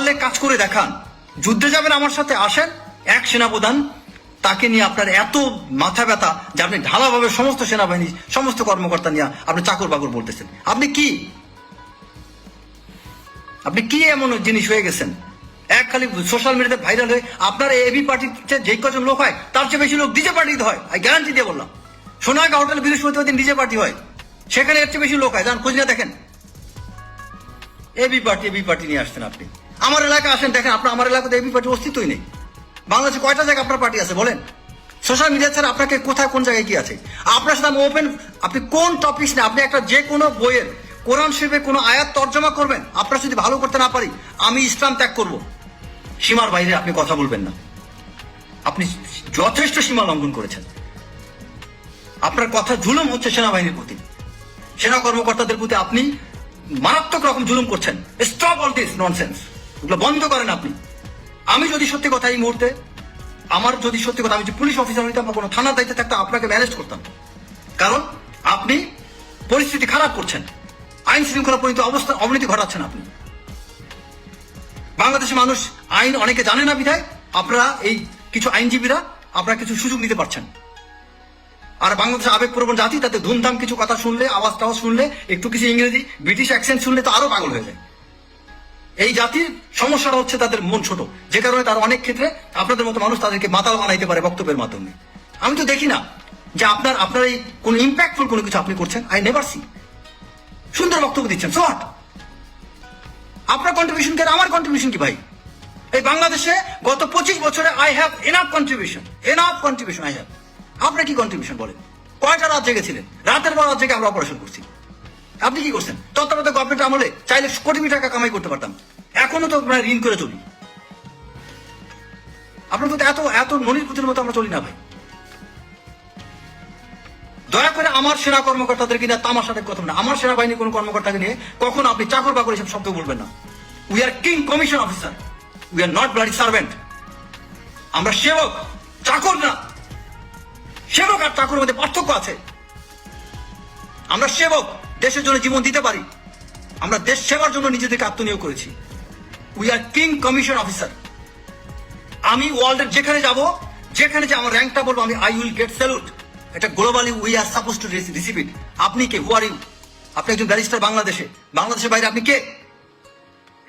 পারলে কাজ করে দেখান। যুদ্ধে যাবেন আমার সাথে, আসেন। এক সেনাপ্রধান, তাকে নিয়ে আপনার এত মাথা ব্যথা যে আপনি ঢালাভাবে সমস্ত সেনাবাহিনী, সমস্ত কর্মকর্তা নিয়ে আপনি চাকর বাকর বলতেছেন। আপনি কি এমন জিনিস হয়ে গেছেন? এক খালি সোশ্যাল মিডিয়াতে ভাইরাল হয়ে আপনার এবি পার্টিতে যে কজন লোক হয় তার চেয়ে বেশি লোক ডিজে পার্টিতে হয়। আমি গ্যারান্টি দিয়ে বললাম, সোনাগা হোটেল বৃহস্পতিবার দিন ডিজে পার্টি হয়, সেখানে এর চেয়ে বেশি লোক হয়। যান খোঁজ না দেখেন। এবি পার্টি নিয়ে আসছেন আপনি। আমার এলাকা আসেন, দেখেন আপনার আমার এলাকাতে এবি পার্টির অস্তিত্বই নেই। বাংলাদেশে কয়টা জায়গায় আপনার পার্টি আছে বলেন? সোশ্যাল মিডিয়া ছাড়া আপনাকে কোথায় কোন জায়গায় কি আছে? আপনার সাথে আমি ওপেন, আপনি কোন টপিক না, আপনি একটা যে কোনো বইয়ের কোরআন শরীফে কোনো আয়াত তর্জমা করবেন, আপনার যদি ভালো করতে না পারি আমি ইসলাম ত্যাগ করব। সীমার বাইরে আপনি কথা বলবেন না। আপনি যথেষ্ট সীমা লঙ্ঘন করেছেন। আপনার কথা জুলুম হচ্ছে সেনাবাহিনীর প্রতি, সেনা কর্মকর্তাদের প্রতি আপনি মারাত্মক রকম জুলুম করছেন। স্টপ অল দিস ননসেন্স, এগুলো বন্ধ করেন আপনি। আমি যদি সত্যি কথা এই মুহূর্তে, আমি যে পুলিশ অফিসার হইতাম বা কোনো থানার দায়িত্বে থাকতাম, আপনাকে ম্যানেজ করতাম। কারণ আপনি পরিস্থিতি খারাপ করছেন, আইন শৃঙ্খলা অবনতি ঘটাচ্ছেন আপনি। বাংলাদেশের মানুষ আইন অনেকে জানে না বিধায় আপনারা এই কিছু আইনজীবীরা আপনারা কিছু সুযোগ নিতে পারছেন। আর বাংলাদেশের আবেগপ্রবণ জাতি, তাতে ধুমধাম কিছু কথা শুনলে, আওয়াজ টাওয়াজ শুনলে, একটু কিছু ইংরেজি ব্রিটিশ অ্যাকসেন্ট শুনলে তো আরো পাগল হয়ে যায়। এই জাতির সমস্যাটা হচ্ছে তাদের মন ছোট, যে কারণে তারা অনেক ক্ষেত্রে আপনাদের মতো মানুষ তাদেরকে মাতাল বানাইতে পারে বক্তব্যের মাধ্যমে। আমি তো দেখি না যে আপনার এই কোন ইম্প্যাক্টফুল কোনো কিছু আপনি করছেন। I never see. সুন্দর বক্তব্য দিচ্ছেন, সো হোয়াট? আপনার কন্ট্রিবিউশন কি আমার কন্ট্রিবিউশন কি ভাই? এই বাংলাদেশে গত 25 বছরে I have enough contribution I have. আপনার কি কন্ট্রিবিউশন বলেন? কয়টা রাত জেগেছিলেন? রাতের পর রাত জেগে আমরা অপারেশন করছি। আপনি কি করছেন? তত্ত্বাবধায়ক গভর্নমেন্ট আমলে চাইলে কোটি টাকা কামাই করতে পারতাম। এখনো তো আমরা ঋণ করে চলি। আপনার তো এত ননির পুঁতির মতো আমরা চলি না ভাই। দয়া করে আমার সেনা কর্মকর্তাদেরকে নিয়ে তামাশাতে কথা না, আমার সেনাবাহিনীর কোন কর্মকর্তাকে নিয়ে কখনো আপনি চাকর বাকর এসব শব্দ বলবেন না। We are king commission officer, we are not bloody servant. আমরা সেবক, চাকর না। সেবক আর চাকরের মধ্যে পার্থক্য আছে। আমরা সেবক, দেশের জন্য জীবন দিতে পারি। আমরা দেশ সেবার জন্য নিজেদেরকে আত্মনিয়োগ করেছি। We are king commission officer. আমি ওয়ার্ল্ডের যেখানে যাব, যেখানে যে আমার র্যাঙ্কটা বলবো, আমি আই উইল গেট স্যালুট। এটা globally we are suppose to receive it. আপনি কে? হু আর ইউ? আপনি একজন ব্যারিস্টার বাংলাদেশের বাইরে আপনি কে?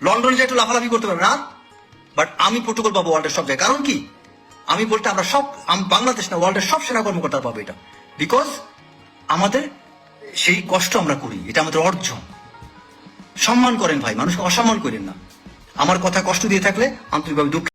লন্ডনে যে একটু লাফালাফি করতে পারবেন না, বাট আমি প্রোটোকল পাবো ওয়ার্ল্ডের সব জায়গায়। কারণ কি? আমি বলতে আমরা সব, বাংলাদেশ না ওয়ার্ল্ডের সব সেনা কর্মকর্তা পাবো এটা। বিকজ আমাদের সেই কষ্ট আমরা করি, এটা আমাদের অর্জন। সম্মান করেন ভাই, মানুষকে অসম্মান করেন না। আমার কথা কষ্ট দিয়ে থাকলে আন্তরিকভাবে দুঃখ।